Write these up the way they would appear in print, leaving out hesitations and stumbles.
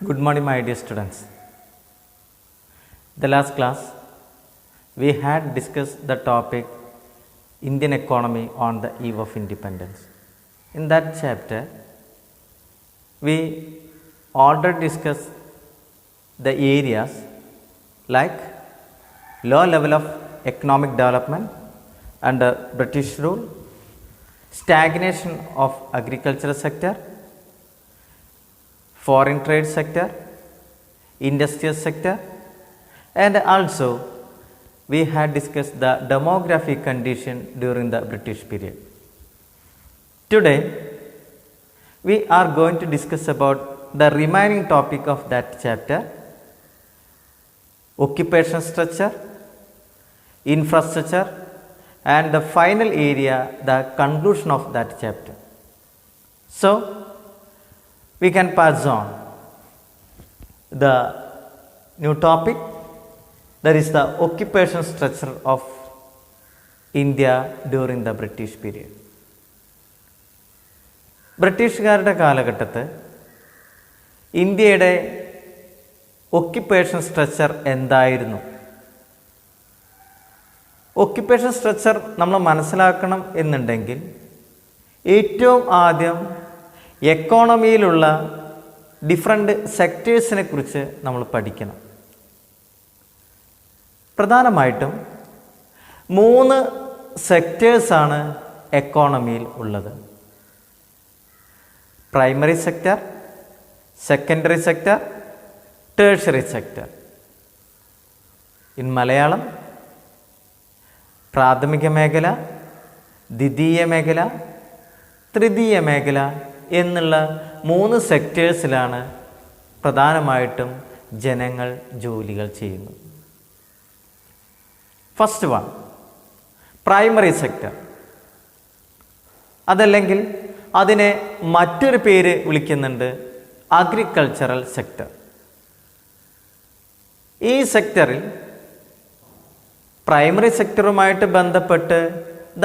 Good morning, my dear students. The last class, we had discussed the topic Indian economy on the eve of independence. In that chapter, we already discussed the areas like low level of economic development under British rule, stagnation of agricultural sector, foreign trade sector, industrial sector, and also we had discussed the demographic condition during the British period. Today, we are going to discuss about the remaining topic of that chapter, occupation structure, infrastructure, and the final area, the conclusion of that chapter. So, we can pass on the new topic, that is the occupation structure of India during the British period. ബ്രിട്ടീഷുകാരുടെ കാലഘട്ടത്ത് ഇന്ത്യയുടെ occupation structure എന്തായിരുന്നു? Occupation structure നമ്മൾ മനസ്സിലാക്കണം എന്നുണ്ടെങ്കിൽ ഏറ്റവും ആദ്യം എക്കോണമിയിലുള്ള different സെക്ടേഴ്സിനെ കുറിച്ച് നമ്മൾ പഠിക്കണം. പ്രധാനമായിട്ടും 3 സെക്ടേഴ്സാണ് എക്കോണമിയിൽ ഉള്ളത്. Primary sector, secondary sector, tertiary sector. In Malayalam പ്രാഥമിക മേഖല, ദ്വിതീയ മേഖല, തൃതീയ മേഖല എന്നുള്ള 3 സെക്ടേഴ്സിലാണ് പ്രധാനമായിട്ടും ജനങ്ങൾ ജോലികൾ ചെയ്യുന്നത്. First one, primary sector. അതല്ലെങ്കിൽ അതിനെ മറ്റൊരു പേര് വിളിക്കുന്നുണ്ട്, അഗ്രികൾച്ചറൽ സെക്ടർ. ഈ സെക്ടറിൽ പ്രൈമറി സെക്ടറുമായിട്ട് ബന്ധപ്പെട്ട്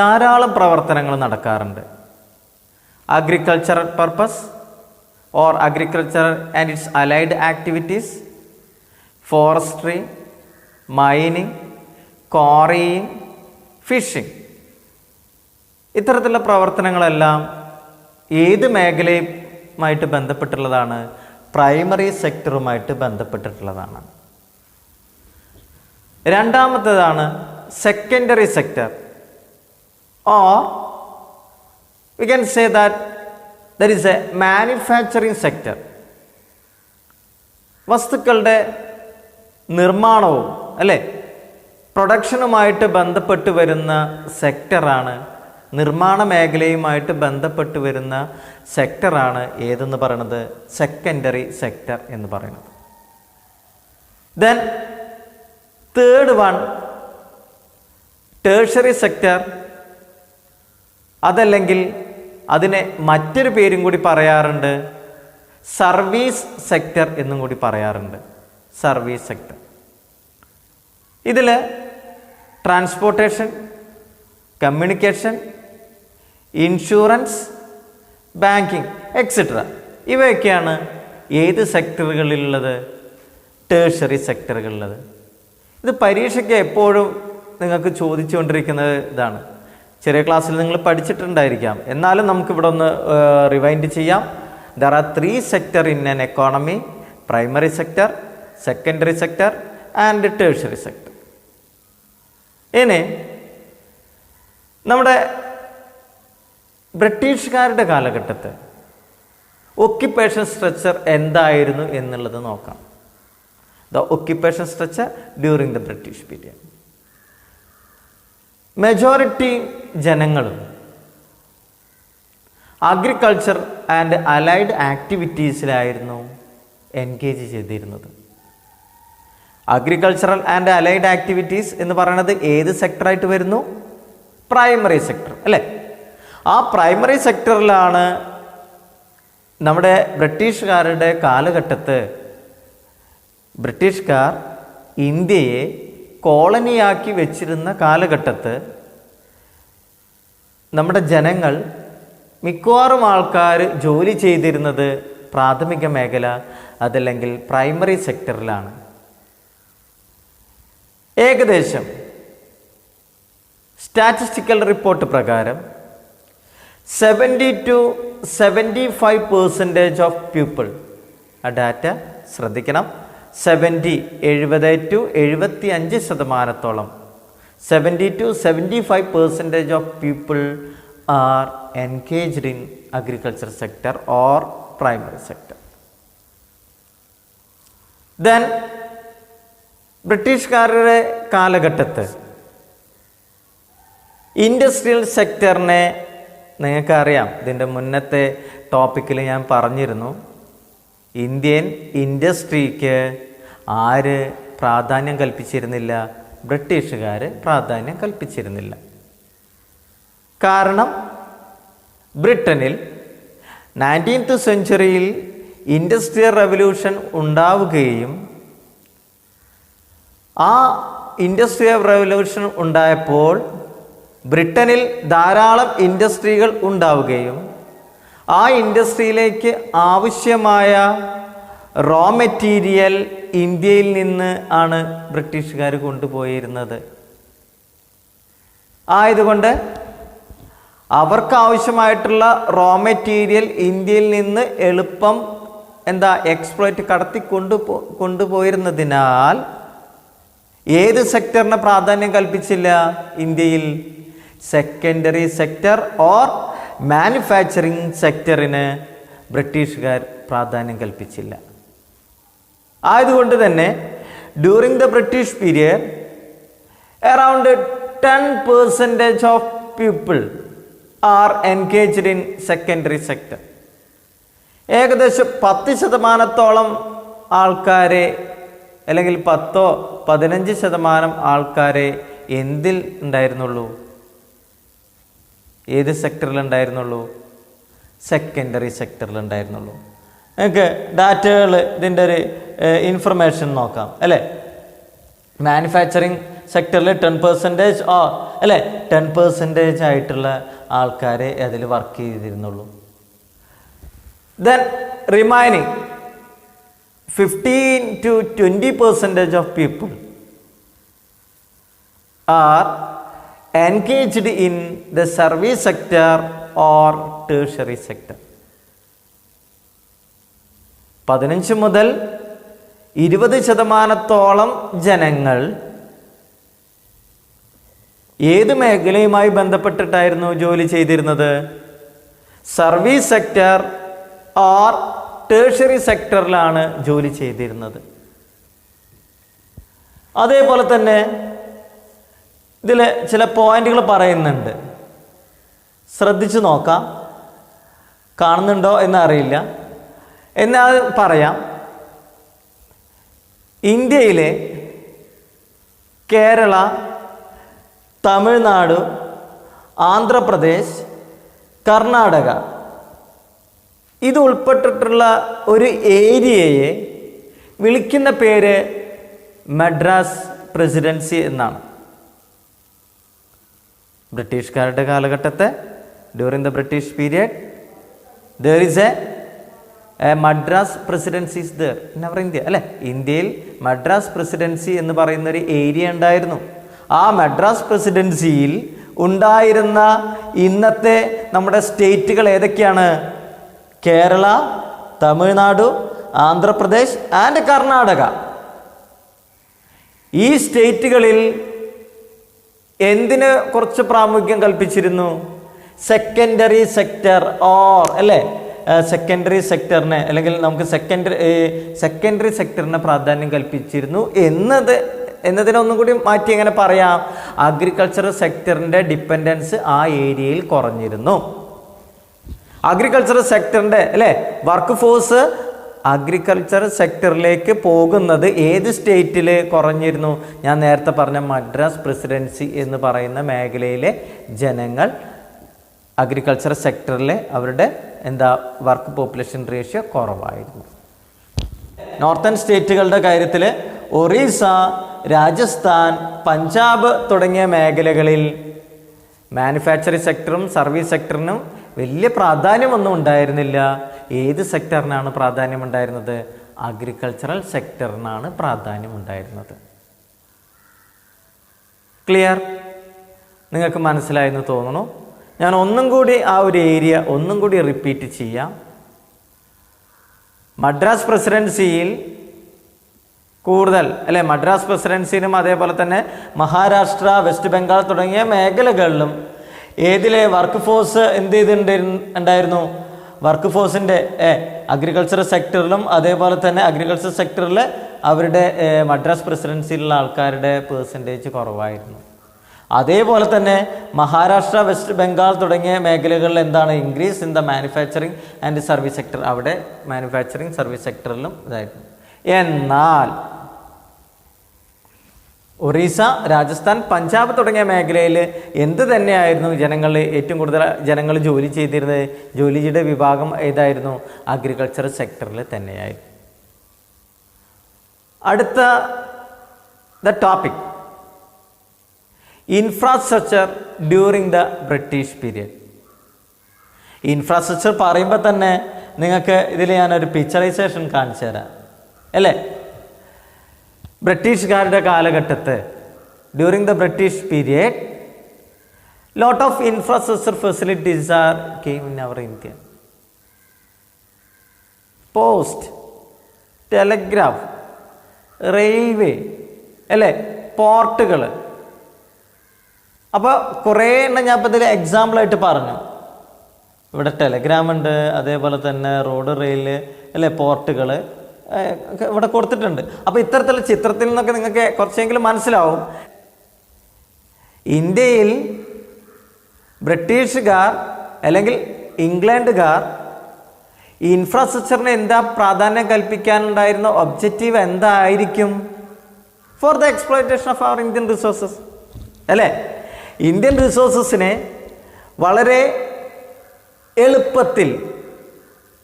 ധാരാളം പ്രവർത്തനങ്ങൾ നടക്കാറുണ്ട്. Agricultural purpose or agricultural and its allied activities, forestry, mining, quarrying, fishing, ഇത്തരത്തിലുള്ള പ്രവർത്തനങ്ങളെല്ലാം ഏത് മേഖലയുമായിട്ട് ബന്ധപ്പെട്ടുള്ളതാണ്? പ്രൈമറി സെക്ടറുമായിട്ട് ബന്ധപ്പെട്ടിട്ടുള്ളതാണ്. രണ്ടാമത്തേതാണ് secondary sector, or we can say that there is a manufacturing sector. വസ്തുക്കളുടെ നിർമ്മാണവും അല്ലേ പ്രൊഡക്ഷനുമായിട്ട് ബന്ധപ്പെട്ട് വരുന്ന സെക്ടറാണ്, നിർമ്മാണ മേഖലയുമായിട്ട് ബന്ധപ്പെട്ട് വരുന്ന സെക്ടറാണ് ഏതെന്ന് പറയുന്നത്? സെക്കൻഡറി സെക്ടർ എന്ന് പറയുന്നത്. Then third one, tertiary sector. അതല്ലെങ്കിൽ അതിനെ മറ്റൊരു പേരും കൂടി പറയാറുണ്ട്, സർവീസ് സെക്ടർ എന്നും കൂടി പറയാറുണ്ട്. Service sector. ഇതിൽ transportation, communication, insurance, banking etcetera ഇവയൊക്കെയാണ് ഏത് സെക്ടറുകളിലുള്ളത്? ടേഴ്സറി സെക്ടറുകളിലുള്ളത്. ഇത് പരീക്ഷയ്ക്ക് എപ്പോഴും നിങ്ങൾക്ക് ചോദിച്ചുകൊണ്ടിരിക്കുന്നത് ഇതാണ്. ചെറിയ ക്ലാസ്സിൽ നിങ്ങൾ പഠിച്ചിട്ടുണ്ടായിരിക്കാം, എന്നാലും നമുക്കിവിടെ ഒന്ന് റിവൈൻഡ് ചെയ്യാം. There are 3 sector in an economy: primary sector, secondary sector and tertiary sector. ഇനി നമ്മുടെ ബ്രിട്ടീഷുകാരുടെ കാലഘട്ടത്ത് ഒക്യുപ്പേഷൻ സ്ട്രക്ചർ എന്തായിരുന്നു എന്നുള്ളത് നോക്കാം. The occupation structure during the British period. Majority ജനങ്ങളും അഗ്രികൾച്ചർ ആൻഡ് അലൈഡ് ആക്ടിവിറ്റീസിലായിരുന്നു എൻഗേജ് ചെയ്തിരുന്നത്. അഗ്രികൾച്ചറൽ ആൻഡ് അലൈഡ് ആക്ടിവിറ്റീസ് എന്ന് പറയുന്നത് ഏത് സെക്ടറായിട്ട് വരുന്നു? പ്രൈമറി സെക്ടർ അല്ലേ. ആ പ്രൈമറി സെക്ടറിലാണ് നമ്മുടെ ബ്രിട്ടീഷുകാരുടെ കാലഘട്ടത്ത് ബ്രിട്ടീഷുകാർ ഇന്ത്യയെ കോളനിയാക്കി വെച്ചിരുന്ന കാലഘട്ടത്ത് നമ്മുടെ ജനങ്ങൾ മിക്കവാറും ആൾക്കാർ ജോലി ചെയ്തിരുന്നത് പ്രാഥമിക മേഖല അതല്ലെങ്കിൽ പ്രൈമറി സെക്ടറിലാണ്. ഏകദേശം സ്റ്റാറ്റിസ്റ്റിക്കൽ റിപ്പോർട്ട് പ്രകാരം 70-75% ഓഫ് പീപ്പിൾ, ആ ഡാറ്റ ശ്രദ്ധിക്കണം, 70-75% 70-75% of people are engaged in agriculture sector or primary sector. Then ബ്രിട്ടീഷുകാരുടെ കാലഘട്ടത്ത് ഇൻഡസ്ട്രിയൽ സെക്ടറിനെ നിങ്ങൾക്കറിയാം, ഇതിൻ്റെ മുന്നത്തെ ടോപ്പിക്കിൽ ഞാൻ പറഞ്ഞിരുന്നു, ഇന്ത്യൻ ഇൻഡസ്ട്രിക്ക് ആര് പ്രാധാന്യം കൽപ്പിച്ചിരുന്നില്ല? ബ്രിട്ടീഷുകാർ പ്രാധാന്യം കൽപ്പിച്ചിരുന്നില്ല. കാരണം ബ്രിട്ടനിൽ 19th സെഞ്ച്വറിയിൽ ഇൻഡസ്ട്രിയൽ റവല്യൂഷൻ ഉണ്ടാവുകയും ആ ഇൻഡസ്ട്രിയൽ റവല്യൂഷൻ ഉണ്ടായപ്പോൾ ബ്രിട്ടനിൽ ധാരാളം ഇൻഡസ്ട്രികൾ ഉണ്ടാവുകയും ആ ഇൻഡസ്ട്രിയിലേക്ക് ആവശ്യമായ റോ മെറ്റീരിയൽ ഇന്ത്യയിൽ നിന്ന് ആണ് ബ്രിട്ടീഷുകാർ കൊണ്ടുപോയിരുന്നത്. ആയതുകൊണ്ട് അവർക്കാവശ്യമായിട്ടുള്ള റോ മെറ്റീരിയൽ ഇന്ത്യയിൽ നിന്ന് എളുപ്പം എക്സ്പ്ലോയിറ്റ് കടത്തി കൊണ്ടുപോയിരുന്നതിനാൽ ഏത് സെക്ടറിന് പ്രാധാന്യം കൽപ്പിച്ചില്ല ഇന്ത്യയിൽ? സെക്കൻഡറി സെക്ടർ ഓർ മാനുഫാക്ചറിങ് സെക്ടറിന് ബ്രിട്ടീഷുകാർ പ്രാധാന്യം കൽപ്പിച്ചില്ല. ആയതുകൊണ്ട് തന്നെ during the British period around 10% of people are engaged in secondary sector. ഏകദേശം 10% ആൾക്കാരെ അല്ലെങ്കിൽ 10-15% ആൾക്കാരെ എന്തിൽ ഉണ്ടായിരുന്നുള്ളൂ? ഏത് സെക്ടറിൽ ഉണ്ടായിരുന്നുള്ളൂ? സെക്കൻഡറി സെക്ടറിൽ ഉണ്ടായിരുന്നുള്ളൂ. നിങ്ങൾക്ക് ഡാറ്റകൾ ഇതിൻ്റെ ഒരു ഇൻഫർമേഷൻ നോക്കാം അല്ലേ? മാനുഫാക്ചറിങ് സെക്ടറിൽ 10% അല്ലേ 10% ആയിട്ടുള്ള ആൾക്കാരെ അതിൽ വർക്ക് ചെയ്തിരുന്നുള്ളൂ. Then remaining 15-20% of people are engaged in the service sector or tertiary sector. 15 മുതൽ 20% ജനങ്ങൾ ഏത് മേഖലയുമായി ബന്ധപ്പെട്ടിട്ടായിരുന്നു ജോലി ചെയ്തിരുന്നത്? സർവീസ് സെക്ടർ ഓർ ടേഴ്സറി സെക്ടറിലാണ് ജോലി ചെയ്തിരുന്നത്. അതേപോലെ തന്നെ ഇതിൽ ചില പോയിന്റുകൾ പറയുന്നുണ്ട്, ശ്രദ്ധിച്ചു നോക്കാം. കാണുന്നുണ്ടോ എന്നറിയില്ല, എന്നാൽ പറയാം. ഇന്ത്യയിലെ കേരള, തമിഴ്നാട്, ആന്ധ്രാപ്രദേശ്, കർണാടക ഇത് ഉൾപ്പെട്ടിട്ടുള്ള ഒരു ഏരിയയെ വിളിക്കുന്ന പേര് മദ്രാസ് പ്രസിഡൻസി എന്നാണ്. ബ്രിട്ടീഷുകാരുടെ കാലഘട്ടത്തെ during the British period there is a Madras presidency is there in our India അല്ലേ? ഇന്ത്യയിൽ മദ്രാസ് പ്രസിഡൻസി എന്ന് പറയുന്ന ഒരു ഏരിയ ഉണ്ടായിരുന്നു. ആ മദ്രാസ് പ്രസിഡൻസിയിൽ ഉണ്ടായിരുന്ന ഇന്നത്തെ നമ്മുടെ സ്റ്റേറ്റുകൾ ഏതൊക്കെയാണ്? കേരള, തമിഴ്നാട്, ആന്ധ്രാപ്രദേശ് ആൻഡ് കർണാടക. ഈ സ്റ്റേറ്റുകളിൽ എന്തിന് കുറച്ച് പ്രാമുഖ്യം കൽപ്പിച്ചിരുന്നു? സെക്കൻഡറി സെക്ടർ ഓർ അല്ലേ, സെക്കൻഡറി സെക്ടറിനെ അല്ലെങ്കിൽ നമുക്ക് സെക്കൻഡറി സെക്ടറിന് പ്രാധാന്യം കൽപ്പിച്ചിരുന്നു എന്നതിനൊന്നും കൂടി മാറ്റി എങ്ങനെ പറയാം? അഗ്രികൾച്ചർ സെക്ടറിൻ്റെ ഡിപ്പെൻഡൻസ് ആ ഏരിയയിൽ കുറഞ്ഞിരുന്നു. അഗ്രികൾച്ചർ സെക്ടറിൻ്റെ അല്ലേ വർക്ക് ഫോഴ്സ് അഗ്രികൾച്ചർ സെക്ടറിലേക്ക് പോകുന്നത് ഏത് സ്റ്റേറ്റിൽ കുറഞ്ഞിരുന്നു? ഞാൻ നേരത്തെ പറഞ്ഞ മദ്രാസ് പ്രസിഡൻസി എന്ന് പറയുന്ന മേഖലയിലെ ജനങ്ങൾ അഗ്രികൾച്ചർ സെക്ടറിലെ അവരുടെ വർക്ക് പോപ്പുലേഷൻ റേഷ്യോ കുറവായിരുന്നു. നോർത്തേൺ സ്റ്റേറ്റുകളുടെ കാര്യത്തിൽ ഒറീസ, രാജസ്ഥാൻ, പഞ്ചാബ് തുടങ്ങിയ മേഖലകളിൽ മാനുഫാക്ചറിങ് സെക്ടറും സർവീസ് സെക്ടറിനും വലിയ പ്രാധാന്യമൊന്നും ഉണ്ടായിരുന്നില്ല. ഏത് സെക്ടറിനാണ് പ്രാധാന്യം ഉണ്ടായിരുന്നത്? അഗ്രികൾച്ചറൽ സെക്ടറിനാണ് പ്രാധാന്യം ഉണ്ടായിരുന്നത്. ക്ലിയർ? നിങ്ങൾക്ക് മനസ്സിലായെന്ന് തോന്നുന്നു. ഞാൻ ഒന്നും കൂടി ആ ഒരു ഏരിയ ഒന്നും കൂടി റിപ്പീറ്റ് ചെയ്യാം. മദ്രാസ് പ്രസിഡൻസിയിൽ കൂടുതൽ അല്ലെ, മദ്രാസ് പ്രസിഡൻസിയിലും അതേപോലെ തന്നെ മഹാരാഷ്ട്ര, വെസ്റ്റ് ബംഗാൾ തുടങ്ങിയ മേഖലകളിലും ഏതിലെ വർക്ക് ഫോഴ്സ് എന്ത് ചെയ്തിട്ടുണ്ടായിരുന്നു? വർക്ക് ഫോഴ്സിൻ്റെ അഗ്രികൾച്ചർ സെക്ടറിലും അതേപോലെ തന്നെ അഗ്രികൾച്ചർ സെക്ടറിൽ അവരുടെ മദ്രാസ് പ്രസിഡൻസിയിലുള്ള ആൾക്കാരുടെ പേഴ്സൻറ്റേജ് കുറവായിരുന്നു. അതേപോലെ തന്നെ മഹാരാഷ്ട്ര, വെസ്റ്റ് ബംഗാൾ തുടങ്ങിയ മേഖലകളിൽ എന്താണ്? Increase in the manufacturing and service sector. അവിടെ മാനുഫാക്ചറിങ് സർവീസ് സെക്ടറിലും ഇതായിരുന്നു. എന്നാൽ ഒറീസ, രാജസ്ഥാൻ, പഞ്ചാബ് തുടങ്ങിയ മേഖലയിൽ എന്ത് തന്നെയായിരുന്നു ഏറ്റവും കൂടുതൽ ജനങ്ങൾ ജോലി ചെയ്തിരുന്നത്? ജോലിയുടെ വിഭാഗം ഏതായിരുന്നു? അഗ്രികൾച്ചർ സെക്ടറിൽ തന്നെയായിരുന്നു. അടുത്ത the topic infrastructure during the British period. Infrastructure പറയുമ്പോൾ തന്നെ നിങ്ങൾക്ക് ഇതിൽ ഞാനൊരു പിക്ചറൈസേഷൻ കാണിച്ചു തരാം അല്ലേ? ബ്രിട്ടീഷുകാരുടെ കാലഘട്ടത്ത് during the British period lot of infrastructure facilities are came in our India. Post, telegraph, railway അല്ലേ, പോർട്ടുകൾ. അപ്പോൾ കുറേ എണ്ണം ഞാൻ ഇപ്പോൾ ഇതിൽ എക്സാമ്പിളായിട്ട് പറഞ്ഞു. ഇവിടെ ടെലഗ്രാം ഉണ്ട്, അതേപോലെ തന്നെ റോഡ്, റെയിൽ അല്ലേ, പോർട്ടുകൾ ഇവിടെ കൊടുത്തിട്ടുണ്ട്. അപ്പോൾ ഇത്തരത്തിലുള്ള ചിത്രത്തിൽ നിന്നൊക്കെ നിങ്ങൾക്ക് കുറച്ചെങ്കിലും മനസ്സിലാവും ഇന്ത്യയിൽ ബ്രിട്ടീഷുകാർ അല്ലെങ്കിൽ ഇംഗ്ലണ്ടുകാർ ഇൻഫ്രാസ്ട്രക്ചറിന് എന്താ പ്രാധാന്യം കൽപ്പിക്കാനുണ്ടായിരുന്ന ഒബ്ജക്റ്റീവ് എന്തായിരിക്കും? For the exploitation of our Indian resources അല്ലേ? ഇന്ത്യൻ റിസോഴ്സസിനെ വളരെ എളുപ്പത്തിൽ,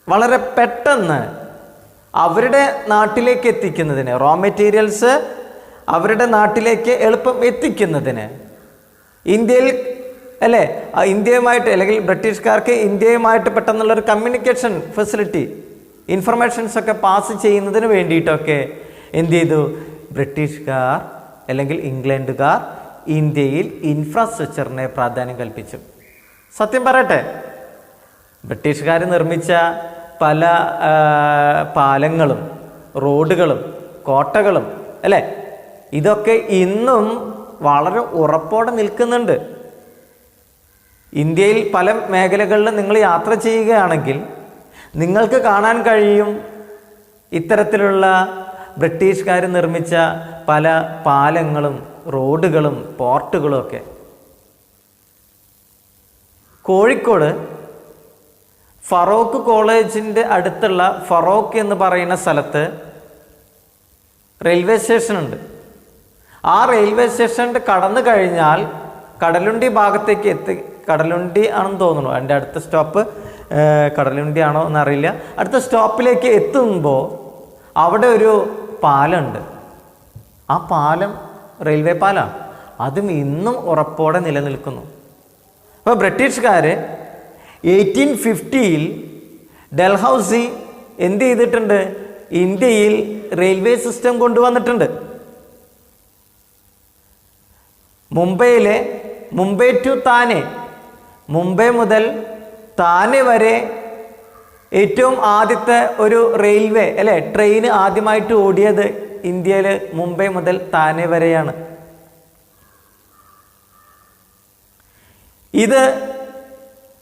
വളരെ പെട്ടെന്ന് അവരുടെ നാട്ടിലേക്ക് എത്തിക്കുന്നതിന്, റോ മെറ്റീരിയൽസ് അവരുടെ നാട്ടിലേക്ക് എളുപ്പം എത്തിക്കുന്നതിന് ഇന്ത്യയിൽ അല്ലേ, ഇന്ത്യയുമായിട്ട് അല്ലെങ്കിൽ ബ്രിട്ടീഷുകാർക്ക് ഇന്ത്യയുമായിട്ട് പെട്ടെന്നുള്ളൊരു കമ്മ്യൂണിക്കേഷൻ ഫെസിലിറ്റി, ഇൻഫർമേഷൻസ് ഒക്കെ പാസ് ചെയ്യുന്നതിന് വേണ്ടിയിട്ടൊക്കെ എന്ത് ചെയ്തു? ബ്രിട്ടീഷുകാർ അല്ലെങ്കിൽ ഇംഗ്ലണ്ടുകാർ ഇന്ത്യയിൽ ഇൻഫ്രാസ്ട്രക്ചറിനെ പ്രാധാന്യം കൽപ്പിച്ചു. സത്യം പറയട്ടെ, ബ്രിട്ടീഷുകാർ നിർമ്മിച്ച പല പാലങ്ങളും റോഡുകളും കോട്ടകളും അല്ലേ, ഇതൊക്കെ ഇന്നും വളരെ ഉറപ്പോടെ നിൽക്കുന്നുണ്ട്. ഇന്ത്യയിൽ പല മേഖലകളിൽ നിങ്ങൾ യാത്ര ചെയ്യുകയാണെങ്കിൽ നിങ്ങൾക്ക് കാണാൻ കഴിയും ഇത്തരത്തിലുള്ള ബ്രിട്ടീഷുകാർ നിർമ്മിച്ച പല പാലങ്ങളും റോഡുകളും പോർട്ടുകളും ഒക്കെ. കോഴിക്കോട് ഫറോക്ക് കോളേജിൻ്റെ അടുത്തുള്ള ഫറോക്ക് എന്ന് പറയുന്ന സ്ഥലത്ത് റെയിൽവേ സ്റ്റേഷനുണ്ട്. ആ റെയിൽവേ സ്റ്റേഷനിൽ കടന്നു കഴിഞ്ഞാൽ കടലുണ്ടി ഭാഗത്തേക്ക് കടലുണ്ടി ആണെന്ന് തോന്നുന്നു, എൻ്റെ അടുത്ത സ്റ്റോപ്പ് കടലുണ്ടി ആണോ എന്നറിയില്ല. അടുത്ത സ്റ്റോപ്പിലേക്ക് എത്തുമ്പോൾ അവിടെ ഒരു പാലമുണ്ട്. ആ പാലം റെയിൽവേ പാലമാണ്. അതും ഇന്നും ഉറപ്പോടെ നിലനിൽക്കുന്നു. അപ്പോൾ ബ്രിട്ടീഷുകാർ 1850 ഡൽഹൌസി എന്ത് ചെയ്തിട്ടുണ്ട്? ഇന്ത്യയിൽ റെയിൽവേ സിസ്റ്റം കൊണ്ടുവന്നിട്ടുണ്ട്. മുംബൈ ടു താനെ, മുംബൈ മുതൽ താനെ വരെ ഏറ്റവും ആദ്യത്തെ ഒരു റെയിൽവേ അല്ലേ, ട്രെയിൻ ആദ്യമായിട്ട് ഓടിയത് ഇന്ത്യയിൽ മുംബൈ മുതൽ താനെ വരെയാണ്. ഇത്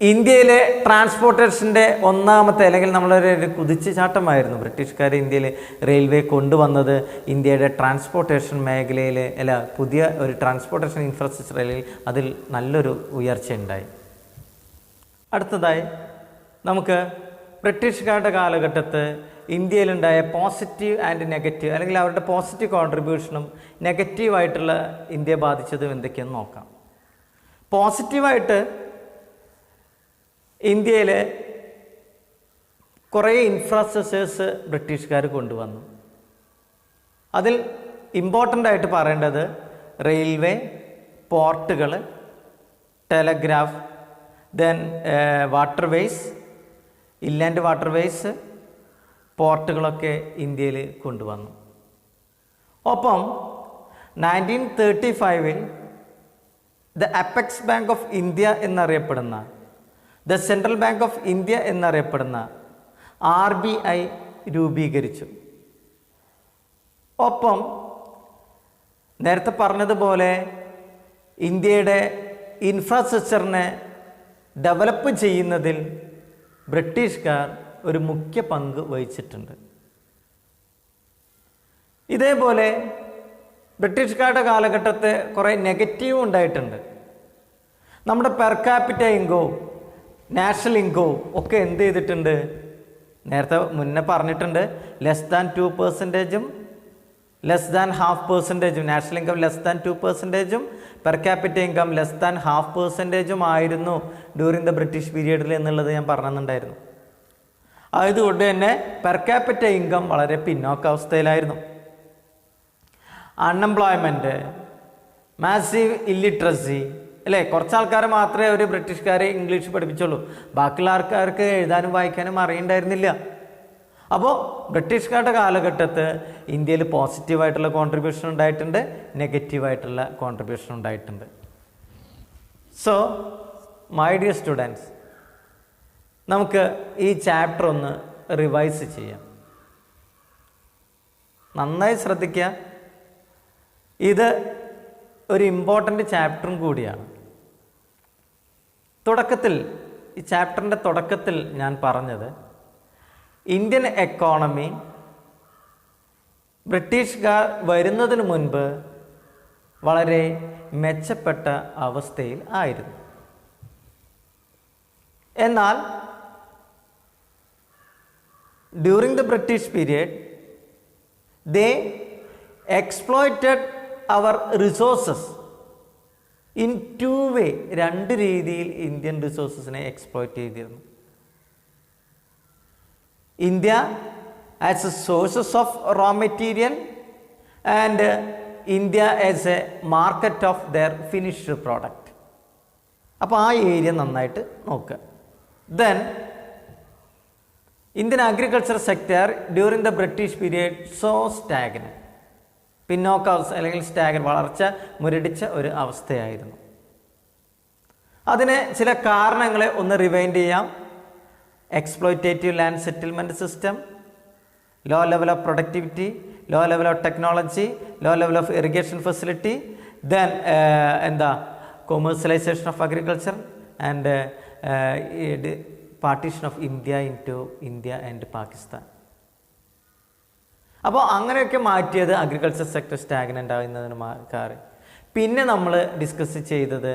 ഇന്ത്യയിലെ ട്രാൻസ്പോർട്ടേഷൻ്റെ ഒന്നാമത്തെ അല്ലെങ്കിൽ നമ്മളൊരു കുതിച്ചുചാട്ടമായിരുന്നു. ബ്രിട്ടീഷുകാർ ഇന്ത്യയിൽ റെയിൽവേ കൊണ്ടുവന്നത് ഇന്ത്യയുടെ ട്രാൻസ്പോർട്ടേഷൻ മേഖലയിൽ പുതിയ ഒരു ട്രാൻസ്പോർട്ടേഷൻ ഇൻഫ്രാസ്ട്രക്ചറിൽ അതിൽ നല്ലൊരു ഉയർച്ച ഉണ്ടായി. അടുത്തതായി നമുക്ക് ബ്രിട്ടീഷുകാരുടെ കാലഘട്ടത്ത് ഇന്ത്യയിലുണ്ടായ പോസിറ്റീവ് ആൻഡ് നെഗറ്റീവ് അല്ലെങ്കിൽ അവരുടെ പോസിറ്റീവ് കോൺട്രിബ്യൂഷനും നെഗറ്റീവായിട്ടുള്ള ഇന്ത്യയെ ബാധിച്ചതും എന്തൊക്കെയെന്ന് നോക്കാം. പോസിറ്റീവായിട്ട് ഇന്ത്യയിൽ കുറേ ഇൻഫ്രാസ്ട്രക്ചേഴ്സ് ബ്രിട്ടീഷുകാർ കൊണ്ടുവന്നു. അതിൽ ഇമ്പോർട്ടൻ്റ് ആയിട്ട് പറയേണ്ടത് റെയിൽവേ, പോർട്ടുകൾ, telegraph, then waterways, inland waterways, പോർട്ടുകളൊക്കെ ഇന്ത്യയിൽ കൊണ്ടുവന്നു. ഒപ്പം 1935 the apex bank of India എന്നറിയപ്പെടുന്ന, the central bank of India എന്നറിയപ്പെടുന്ന RBI രൂപീകരിച്ചു. ഒപ്പം നേരത്തെ പറഞ്ഞതുപോലെ ഇന്ത്യയുടെ ഇൻഫ്രാസ്ട്രക്ചറിനെ ഡെവലപ്പ് ചെയ്യുന്നതിൽ ബ്രിട്ടീഷുകാർ ഒരു മുഖ്യ പങ്ക് വഹിച്ചിട്ടുണ്ട്. ഇതേപോലെ ബ്രിട്ടീഷുകാരുടെ കാലഘട്ടത്തെ കുറേ നെഗറ്റീവ് ഉണ്ടായിട്ടുണ്ട്. നമ്മുടെ പെർ ക്യാപിറ്റ ഇൻകവും നാഷണൽ ഇൻകവും ഒക്കെ എന്ത് ചെയ്തിട്ടുണ്ട്? നേരത്തെ മുന്നേ പറഞ്ഞിട്ടുണ്ട്, less than 2%, less than 0.5%, national income less than 2%, per capita income less than 0.5% ആയിരുന്നു ഡ്യൂറിങ് ദ ബ്രിട്ടീഷ് പീരിയഡിൽ എന്നുള്ളത് ഞാൻ പറഞ്ഞിട്ടുണ്ടായിരുന്നു. അതുകൊണ്ട് തന്നെ പെർ ക്യാപിറ്റ ഇൻകം വളരെ പിന്നോക്കാവസ്ഥയിലായിരുന്നു. അൺഎംപ്ലോയ്മെൻറ്റ്, മാസീവ് ഇല്ലിട്രസി, അല്ലേ? കുറച്ച് ആൾക്കാരെ മാത്രമേ ഒരു ബ്രിട്ടീഷുകാരെ ഇംഗ്ലീഷ് പഠിപ്പിച്ചുള്ളൂ, ബാക്കിയുള്ള ആൾക്കാർക്ക് എഴുതാനും വായിക്കാനും അറിയണ്ടായിരുന്നില്ല. അപ്പോൾ ബ്രിട്ടീഷുകാരുടെ കാലഘട്ടത്ത് ഇന്ത്യയിൽ പോസിറ്റീവായിട്ടുള്ള കോൺട്രിബ്യൂഷൻ ഉണ്ടായിട്ടുണ്ട്, നെഗറ്റീവായിട്ടുള്ള കോൺട്രിബ്യൂഷൻ ഉണ്ടായിട്ടുണ്ട്. സോ മൈ ഡിയർ സ്റ്റുഡൻസ്, നമുക്ക് ഈ ചാപ്റ്റർ ഒന്ന് റിവൈസ് ചെയ്യാം. നന്നായി ശ്രദ്ധിക്കുക, ഇത് ഒരു ഇമ്പോർട്ടൻ്റ് ചാപ്റ്ററും കൂടിയാണ്. തുടക്കത്തിൽ, ഈ ചാപ്റ്ററിൻ്റെ തുടക്കത്തിൽ ഞാൻ പറഞ്ഞത് ഇന്ത്യൻ എക്കോണമി ബ്രിട്ടീഷുകാർ വരുന്നതിന് മുൻപ് വളരെ മെച്ചപ്പെട്ട അവസ്ഥയിൽ ആയിരുന്നു. എന്നാൽ during the British period they exploited our resources in 2 way. 2 രീതിയിൽ ഇന്ത്യൻ റിസോഴ്സസിനെ എക്സ്പ്ലോയിറ്റ് ചെയ്തിരുന്നു. India as a sources of raw material and India as a market of their finished product. അപ്പോൾ ആ ഏരിയ നന്നായിട്ട് നോക്കുക. Then Indian agriculture sector during the British period so stagnant, പിന്നോക്കാവസ്ഥ അല്ലെങ്കിൽ stagnant, വളർച്ച മുരടിച്ച ഒരു അവസ്ഥയായിരുന്നു. അതിന് ചില കാരണങ്ങളെ ഒന്ന് റിവൈൻഡ് ചെയ്യാം. Exploitative land settlement system, low level of productivity, low level of technology, low level of irrigation facility, then commercialisation of agriculture and partition of India into India and Pakistan. അപ്പോൾ അങ്ങനെയൊക്കെ മാറ്റിയത് അഗ്രികൾച്ചർ സെക്ടർ സ്റ്റാഗ്നൻ്റ് ആകുന്നതിന് കാര്യം. പിന്നെ നമ്മൾ discuss ചെയ്തത്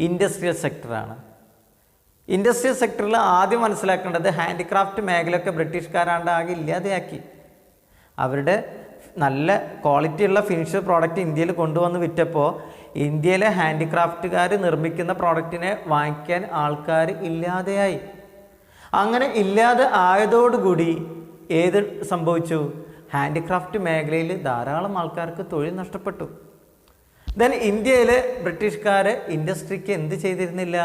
industrial സെക്ടറാണ്. Industrial സെക്ടറിൽ ആദ്യം മനസ്സിലാക്കേണ്ടത് ഹാൻഡിക്രാഫ്റ്റ് മേഖലയൊക്കെ ബ്രിട്ടീഷുകാരാണ്ട് ആകെ ഇല്ലാതെയാക്കി. അവരുടെ നല്ല ക്വാളിറ്റിയുള്ള ഫിനിഷ്ഡ് പ്രോഡക്റ്റ് ഇന്ത്യയിൽ കൊണ്ടുവന്ന് വിറ്റപ്പോൾ ഇന്ത്യയിലെ ഹാൻഡിക്രാഫ്റ്റുകാർ നിർമ്മിക്കുന്ന പ്രോഡക്റ്റിനെ വാങ്ങിക്കാൻ ആൾക്കാർ ഇല്ലാതെയായി. അങ്ങനെ ഇല്ലാതെ ആയതോടുകൂടി ഏത് സംഭവിച്ചു? ഹാൻഡിക്രാഫ്റ്റ് മേഖലയിൽ ധാരാളം ആൾക്കാർക്ക് തൊഴിൽ നഷ്ടപ്പെട്ടു. ദെൻ ഇന്ത്യയിൽ ബ്രിട്ടീഷുകാർ ഇൻഡസ്ട്രിക്ക് എന്ത് ചെയ്തിരുന്നില്ല?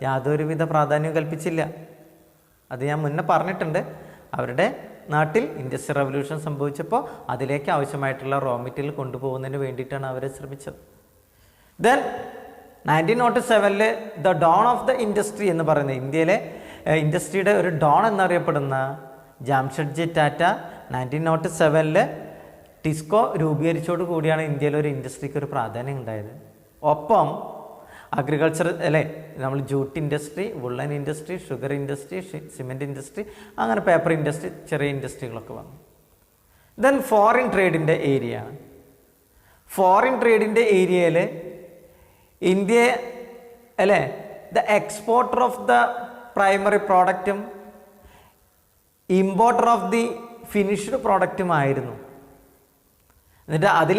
യാതൊരുവിധ പ്രാധാന്യം കൽപ്പിച്ചില്ല. അത് ഞാൻ മുന്നേ പറഞ്ഞിട്ടുണ്ട്. അവരുടെ നാട്ടിൽ ഇൻഡസ്ട്രിയൽ റവല്യൂഷൻ സംഭവിച്ചപ്പോൾ അതിലേക്ക് ആവശ്യമായിട്ടുള്ള റോ മെറ്റീരിയൽ കൊണ്ടുപോകുന്നതിന് വേണ്ടിയിട്ടാണ് അവർ ശ്രമിച്ചത്. Then 1907 the dawn of the industry എന്ന് പറയുന്നത്, ഇന്ത്യയിലെ ഇൻഡസ്ട്രിയുടെ ഒരു ഡോൺ എന്നറിയപ്പെടുന്ന ജാംഷഡ്ജി ടാറ്റ 1907 ടിസ്കോ രൂപീകരിച്ചോട് കൂടിയാണ് ഇന്ത്യയിലെ ഒരു ഇൻഡസ്ട്രിക്ക് ഒരു പ്രാധാന്യം ഉണ്ടായത്. ഒപ്പം അഗ്രികൾച്ചർ അല്ലേ, നമ്മൾ jute industry, woollen industry, sugar industry, cement industry, അങ്ങനെ പേപ്പർ ഇൻഡസ്ട്രി, ചെറിയ ഇൻഡസ്ട്രികളൊക്കെ വന്നു. ദെൻ ഫോറിൻ ട്രേഡിൻ്റെ ഏരിയ ആണ്. ഫോറിൻ ട്രേഡിൻ്റെ ഏരിയയിൽ ഇന്ത്യ അല്ലേ the exporter of the primary പ്രോഡക്റ്റും ഇമ്പോർട്ടർ ഓഫ് ദി ഫിനിഷ്ഡ് പ്രോഡക്റ്റുമായിരുന്നു. എന്നിട്ട് അതിൽ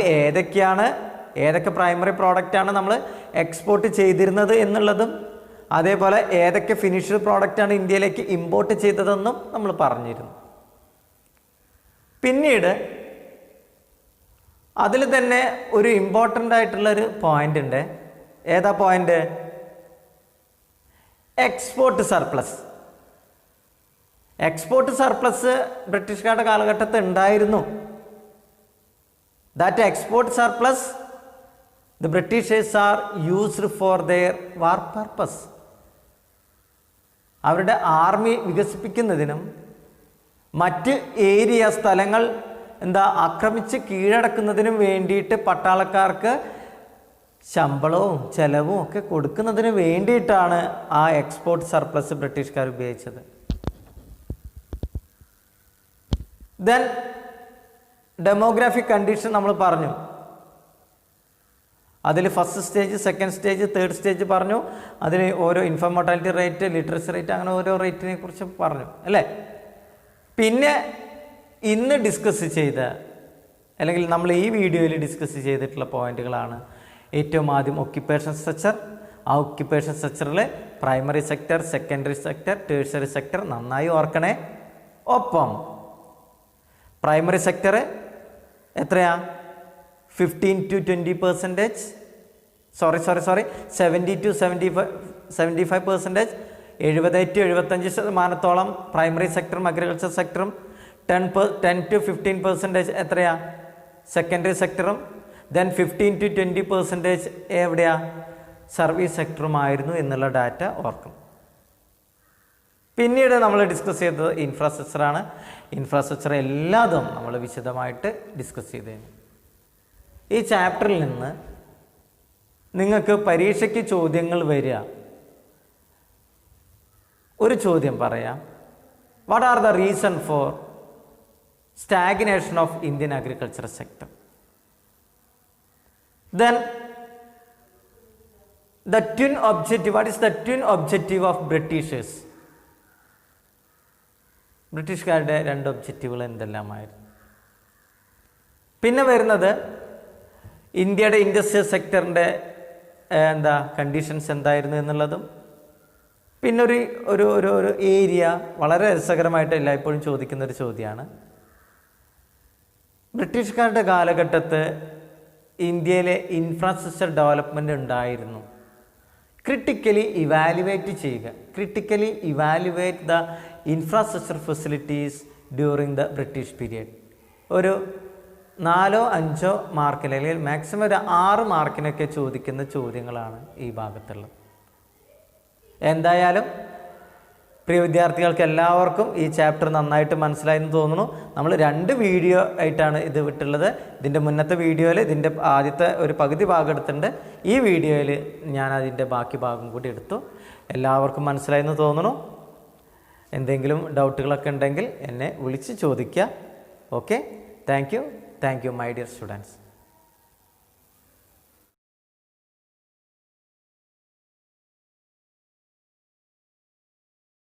ഏതൊക്കെ പ്രൈമറി പ്രോഡക്റ്റാണ് നമ്മൾ എക്സ്പോർട്ട് ചെയ്തിരുന്നത് എന്നുള്ളതും അതേപോലെ ഏതൊക്കെ ഫിനിഷ്ഡ് പ്രോഡക്റ്റാണ് ഇന്ത്യയിലേക്ക് ഇമ്പോർട്ട് ചെയ്തതെന്നും നമ്മൾ പറഞ്ഞിരുന്നു. പിന്നീട് അതിൽ തന്നെ ഒരു ഇമ്പോർട്ടൻ്റ് ആയിട്ടുള്ളൊരു പോയിന്റ് ഉണ്ട്. ഏതാ point? Export surplus. Export surplus ബ്രിട്ടീഷുകാരുടെ കാലഘട്ടത്തിൽ ഉണ്ടായിരുന്നു. That export surplus the Britishers are used for their war purpose. അവരുടെ ആർമി വികസിപ്പിക്കുന്നതിനും മറ്റ് സ്ഥലങ്ങൾ ആക്രമിച്ച് കീഴടക്കുന്നതിനും വേണ്ടിയിട്ട് പട്ടാളക്കാർക്ക് ശമ്പളവും ചെലവും ഒക്കെ കൊടുക്കുന്നതിന് വേണ്ടിയിട്ടാണ് ആ എക്സ്പോർട്ട് സർപ്ലസ് ബ്രിട്ടീഷുകാർ ഉപയോഗിച്ചത്. ദെൻ ഡെമോഗ്രാഫിക് കണ്ടീഷൻ നമ്മൾ പറഞ്ഞു. അതിൽ first stage, second stage, third stage പറഞ്ഞു. അതിൽ ഓരോ ഇൻഫം മോർട്ടാലിറ്റി റേറ്റ്, ലിറ്ററസി റേറ്റ്, അങ്ങനെ ഓരോ റേറ്റിനെ കുറിച്ച് പറഞ്ഞു അല്ലേ. പിന്നെ ഇന്ന് ഡിസ്കസ് ചെയ്ത അല്ലെങ്കിൽ നമ്മൾ ഈ വീഡിയോയിൽ ഡിസ്കസ് ചെയ്തിട്ടുള്ള പോയിന്റുകളാണ്. ഏറ്റവും ആദ്യം ഒക്യുപ്പേഷൻ സ്ട്രക്ചർ. ആ ഒക്യുപ്പേഷൻ സ്ട്രക്ചറിൽ primary sector, secondary sector, tertiary sector നന്നായി ഓർക്കണേ. ഒപ്പം പ്രൈമറി സെക്ടർ എത്രയാ? 15 to 20%, 70 to 75%, 70 to 75% primary സെക്ടറും agriculture സെക്ടറും, 10 to 15% എത്രയാ? സെക്കൻഡറി സെക്ടറും, ദെൻ 15 to 20% എവിടെയാ? സർവീസ് സെക്ടറുമായിരുന്നു എന്നുള്ള ഡാറ്റ ഓർക്കണം. പിന്നീട് നമ്മൾ ഡിസ്കസ് ചെയ്തത് ഇൻഫ്രാസ്ട്രക്ചറാണ്. ഇൻഫ്രാസ്ട്രക്ചർ എല്ലാതും നമ്മൾ വിശദമായിട്ട് ഡിസ്കസ് ചെയ്തേനെ. ഈ ചാപ്റ്ററിൽ നിന്ന് നിങ്ങൾക്ക് പരീക്ഷയ്ക്ക് ചോദ്യങ്ങൾ വരിക. ഒരു ചോദ്യം പറയാം. What are the reason for stagnation of Indian agriculture sector? Then the twin objective, what is the twin objective of Britishers? ബ്രിട്ടീഷുകാരുടെ രണ്ട് ഒബ്ജക്റ്റീവുകൾ എന്തെല്ലാമായിരുന്നു? പിന്നെ വരുന്നത് ഇന്ത്യയുടെ ഇൻഡസ്ട്രിയൽ സെക്ടറിൻ്റെ കണ്ടീഷൻസ് എന്തായിരുന്നു എന്നുള്ളതും, പിന്നെ ഒരു ഏരിയ വളരെ രസകരമായിട്ട് എല്ലായ്പ്പോഴും ചോദിക്കുന്നൊരു ചോദ്യമാണ്. ബ്രിട്ടീഷുകാരുടെ കാലഘട്ടത്ത് ഇന്ത്യയിലെ ഇൻഫ്രാസ്ട്രക്ചർ ഡെവലപ്മെൻറ്റ് ഉണ്ടായിരുന്നു. ക്രിട്ടിക്കലി ഇവാലുവേറ്റ് ചെയ്യുക. Critically evaluate the infrastructure facilities during the British period. ഒരു 4-5 മാർക്കിൽ അല്ലെങ്കിൽ മാക്സിമം ഒരു 6 മാർക്കിനൊക്കെ ചോദിക്കുന്ന ചോദ്യങ്ങളാണ് ഈ ഭാഗത്തുള്ളത്. എന്തായാലും പ്രിയ വിദ്യാർത്ഥികൾക്ക് എല്ലാവർക്കും ഈ ചാപ്റ്റർ നന്നായിട്ട് മനസ്സിലായെന്ന് തോന്നുന്നു. നമ്മൾ 2 വീഡിയോ ആയിട്ടാണ് ഇത് വിട്ടുള്ളത്. ഇതിൻ്റെ മുന്നത്തെ വീഡിയോയിൽ ഇതിൻ്റെ ആദ്യത്തെ ഒരു പകുതി ഭാഗം എടുത്തിട്ടുണ്ട്. ഈ വീഡിയോയിൽ ഞാൻ അതിൻ്റെ ബാക്കി ഭാഗം കൂടി എടുത്തു. എല്ലാവർക്കും മനസ്സിലായെന്ന് തോന്നുന്നു. എന്തെങ്കിലും ഡൗട്ടുകളൊക്കെ ഉണ്ടെങ്കിൽ എന്നെ വിളിച്ച് ചോദിക്കുക. Okay, thank you my dear students.